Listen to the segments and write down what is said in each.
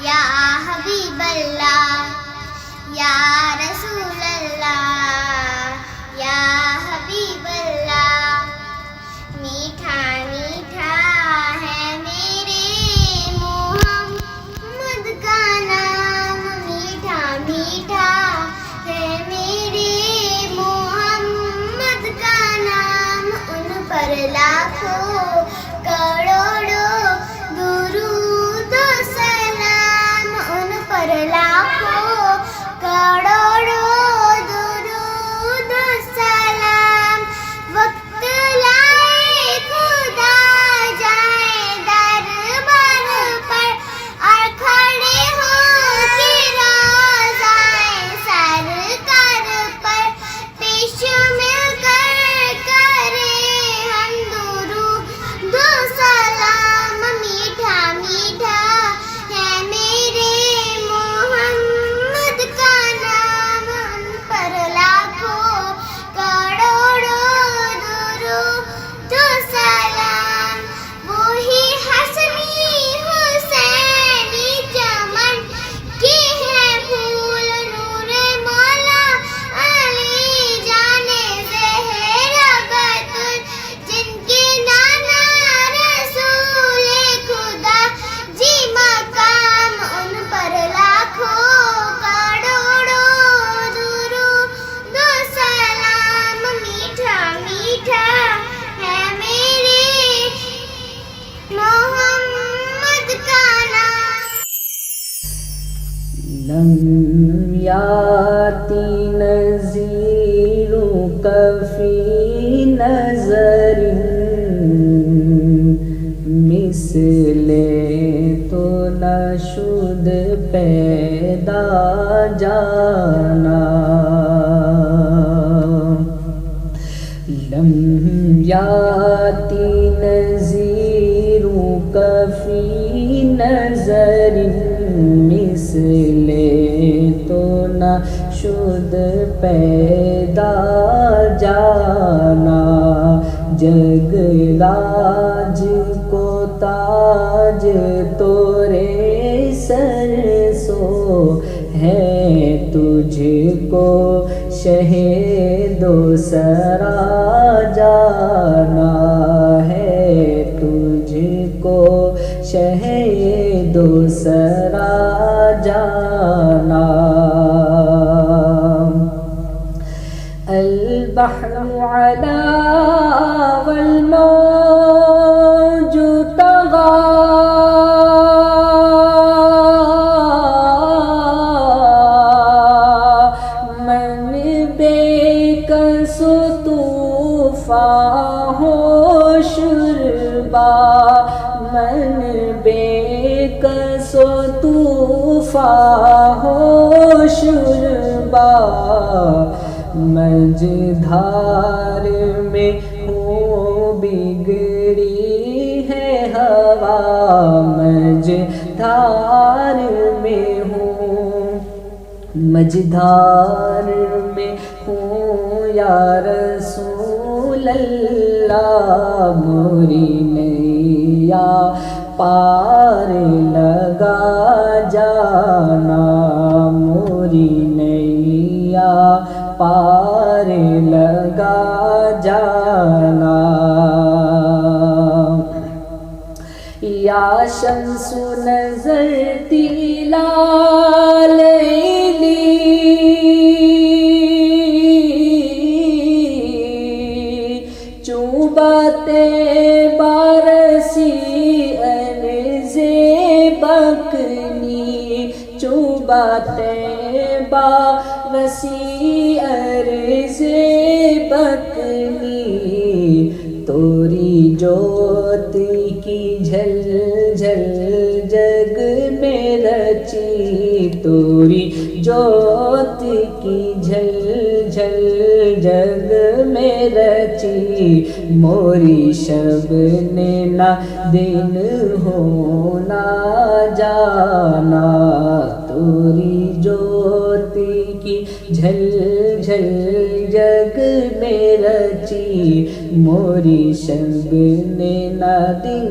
یا حبیب اللہ یا رسول اللہ یا حبیب اللہ. میٹھا میٹھا ہے میرے محمد کا نام، میٹھا میٹھا ہے میرے محمد کا نام. ان پر لاکھوں کروڑوں درود و سلام، ان پر لاکھوں کروڑوں درود و سلام. وقت لائے خدا جائے دربار پر اور کھڑے ہو کے روضائے سرکار پر پیش مل کر کرے ہم درود و سلام. میٹھا میٹھا ہے میرے محمد کا نام، ان پر لاکھوں کروڑوں درود و سلام. وہی حسنی حسینی چمن کے ہیں پھول، نور مولا علی جانے زہرا بتول، جن کے نانا رسول خدا جی مقام. ان پر لاکھوں کروڑوں درود و سلام. میٹھا میٹھا ہے میرے محمد کا نام. لم یاتی نذیرک فی نظر مثل تو نشد پیدا جانا. لم یاتی نذیرک فی نظر مثل تو نشد پیدا جانا. جگ راج کو تاج تورے سر سو ہے، تجھ کو شہد و سرا جانا ہے، تجھ کو شہد و سرا جانا. البحر علا والموج طغى من بےکس طوفان ہو شربا، من بےکس طوفان ہو شربا. مجدھار میں ہوں بگڑی ہے ہوا، مجدھار میں ہوں، مجدھار میں ہوں یا رسول اللہ. موری نیا پار لگا جانا، موری نیا پار لگا جانا. یا شمس نظر تیلا لیلی چوباتے بارسی ارض بکنی، چوباتے بارسی ارض بکنی. توری جوت کی جھل جھل جگ میں رچی، توری جوت کی جھل جھل جگ میں رچی. موری شب نے نہ دن ہونا جانا، توری جوت کی جھل جھل جگ میں رچی. موری شب نے نہ دن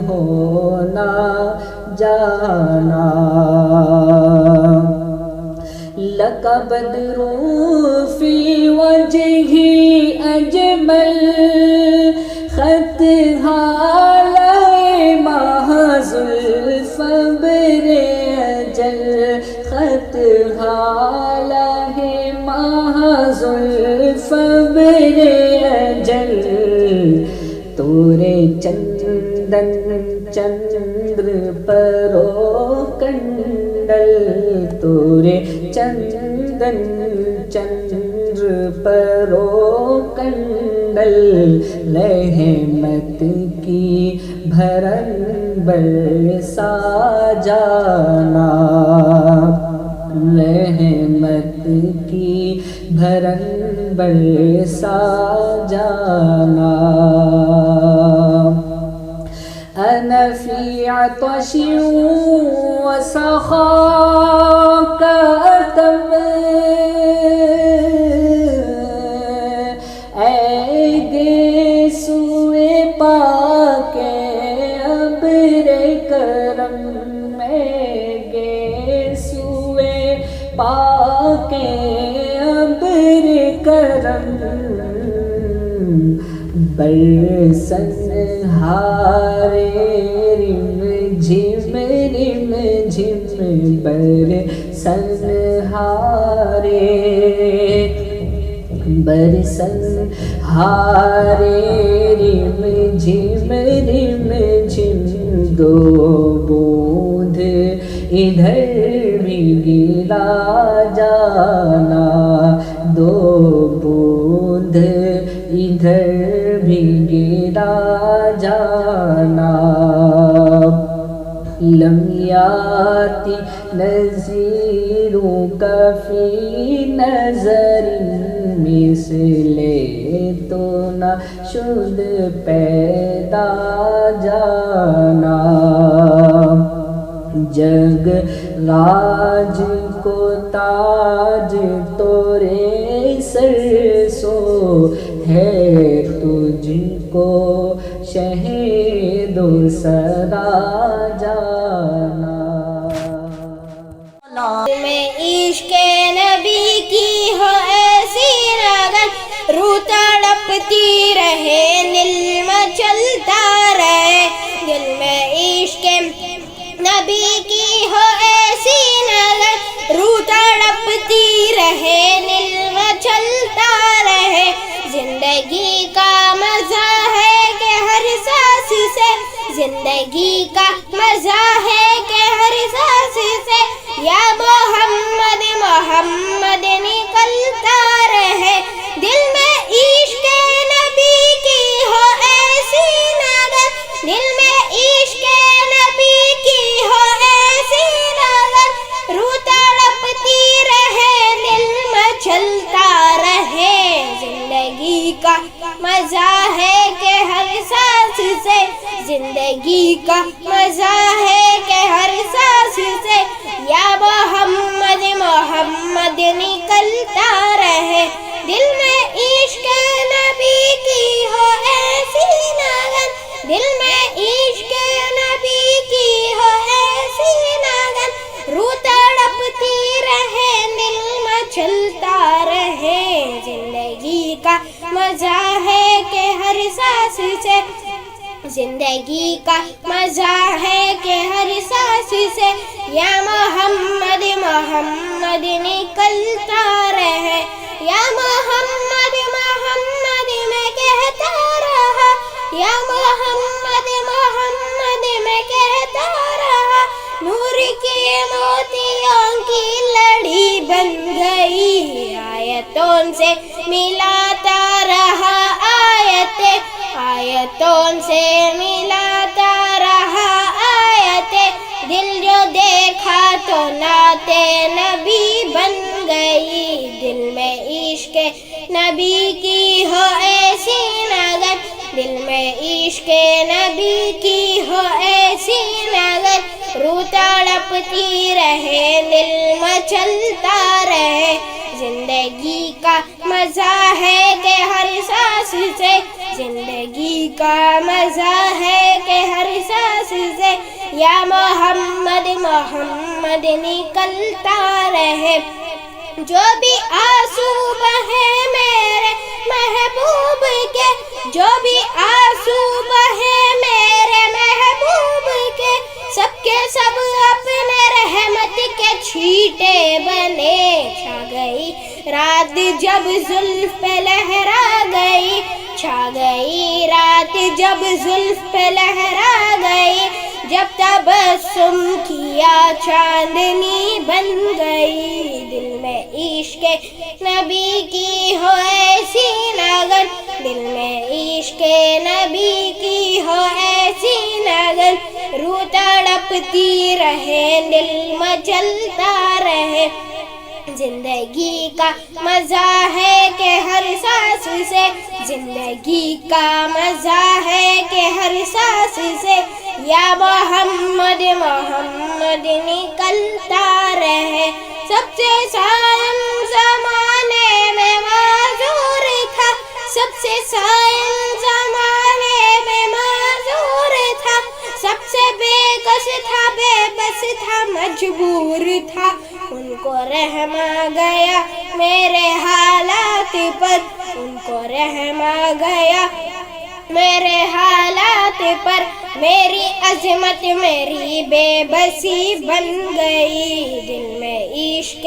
ہونا جانا. بدر فی وجہ اجمل خط حالہ ماہ ذوالفبر اجل خط حالہ ماہ ذوالفبر اجل تورے چندن چندر پروکنڈل تورے چندن چندر پروکنڈل رحمت کی بھرن برسا جانا رحمت کی بھرن برسا جانا انا فی عطش وسخاء کاتم اے گیسوئے پاک ابر کرم اے گیسوئے پاک ابر کرم برسن ہارے رم جھم برسن ہارے برسن ہارے رم جھم دو بوندھ ادھر بھی گلا جانا دو بوندھ ادھر بھی گلا جانا لم یاتی نذیروں کا فی نظر مثل تو نہ شد پیدا جانا جگ راج کو تاج تورے سر سو ہے تجھ کو شہید و سدا جانا میں عشق نبی کی ہو ایسی رغبت روح تڑپتی رہے دل مچلتا رہے دل میں عشق نبی کی ہو ایسی نظر روح تڑپتی رہے دل مچلتا رہے زندگی کا مزہ ہے کہ ہر سانس سے زندگی کا مزہ ہے کہ ہر سانس سے یا محمد محمد نکلتا رہے دل میں عشق نبی کی ہو ایسی نظر دل میں عشق نبی کی ہو ایسی نظر روح تڑپتی رہے دل مچلتا رہے زندگی کا مزہ ہے کہ ہر سانس سے زندگی کا مزہ ہے کہ ہر سانس سے یا محمد محمد نکلتا رہے دل میں عشق نبی کی ہو ایسی نغن دل میں عشق نبی کی ہو ایسی نغن روح تڑپتی رہے دل مچلتا رہے زندگی کا مزہ ہے کہ ہر سانس سے زندگی کا مزہ ہے کہ ہر سانس سے یا محمد محمد نکلتا رہے یا محمد محمد میں کہتا رہا یا محمد محمد میں کہتا رہا نور کے موتیوں کی لڑی بن گئی آیتوں سے ملاتا رہا آیتوں سے ملاتا رہا آیتیں دل جو دیکھا تو نعت نبی بن گئی دل میں عشق نبی کی ہو ایسی نغن دل میں عشق نبی کی ہو ایسی نغن روح تڑپتی رہے دل مچلتا رہے زندگی کا مزہ ہے کہ ہر سانس سے زندگی کا مزہ ہے کہ ہر سانس سے یا محمد محمد نکلتا رہے جو بھی آنسو بہے میرے محبوب کے، جو بھی آنسو بہے میرے محبوب کے، سب کے سب اپنے رحمت کے چھیٹے بنے. چھا گئی رات جب زلف پہ لہرا گئی، چھا گئی رات جب زلف پہ لہرا گئی، جب تبسم کیا چاندنی بن گئی. دل میں عشق نبی کی ہو ایسی لگن، دل میں عشق نبی کی ہو ایسی لگن، روح تڑپتی رہے دل مچلتا رہے. زندگی کا مزہ ہے کہ ہر سانس سے، زندگی کا مزہ ہے کہ ہر سانس سے یا محمد محمد نکلتا رہے. سب سے سائن زمانے میں معذور تھا، سب سے سائن زمانے میں معذور تھا، سب سے بے کس تھا، بے بس تھا، مجبور تھا. ان کو رحم آ گیا میرے حالات پر، ان کو رحم آ گیا میرے حالات پر. میری عظمت میری بے بسی بن گئی. دل میں عشق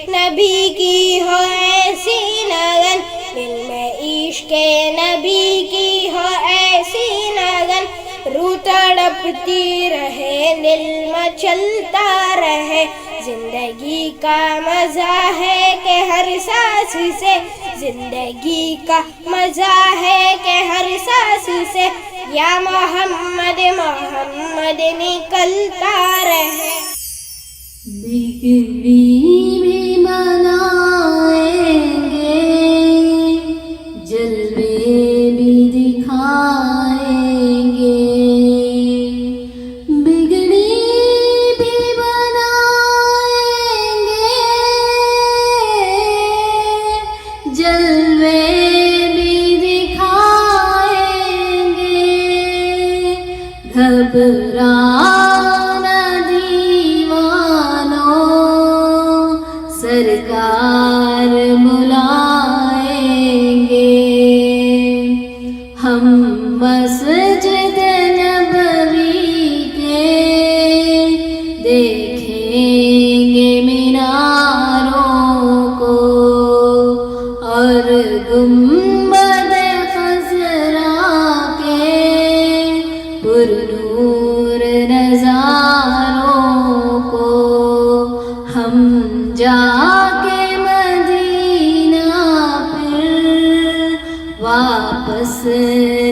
نبی کی ہو ایسی لگن، دل میں عشق نبی کی ہو ایسی لگن، روح تڑپتی رہے دل مچلتا رہے. زندگی کا مزہ ہے کہ ہر سانس سے، زندگی کا مزہ ہے کہ ہر سانس سے یا محمد محمد نکلتا رہے. بگڑی بھی منائیں گے، جلوے بھی دکھائیں گے، بگڑی بھی بنائیں گے، جلوے بھی دکھائیں گے. گھبرانا دیوانوں، سرکار بلائیں گے. ہم مسجد نبوی کے دیکھیں گے میناروں کو، اور گنبد خضرا کے پرنور نظاروں کو. ہم جا کے مدینہ پھر واپس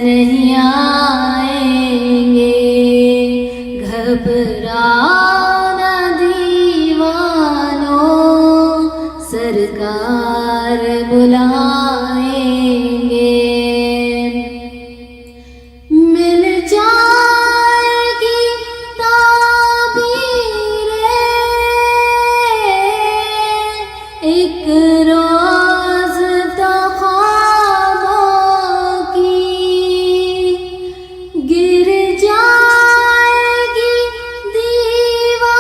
نہیں آئیں گے. گھبرانا دیوانوں، سرکار بلائیں گے. مل جائے گی تعبیریں ایک روز تو خوابوں کی، گر جائے گی دیواریں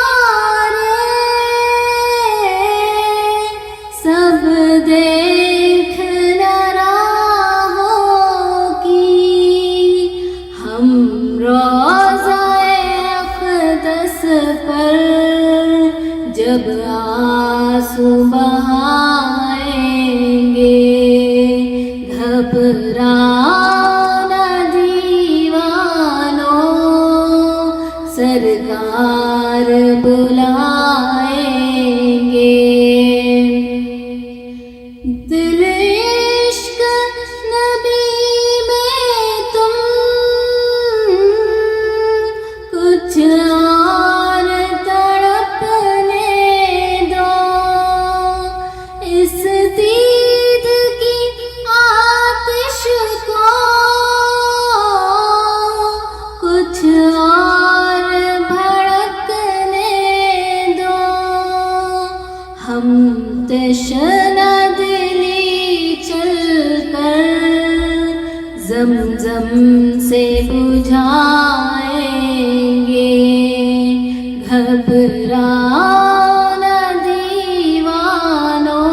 سب دیکھنا راہوں کی. ہم روضہ اقدس پر جب آنسو بہائیں گے، گھبرانا دیوانوں، سرکار بلائیں گے. دل عشق نبی میں تم کچھ اور تڑپنے دو، اس دید کی آتش کو کچھ اور بھڑکنے دو. ہم تشنہ دلی چل کر زمزم سے بجھائیں گے. گھبرانا دیوانوں،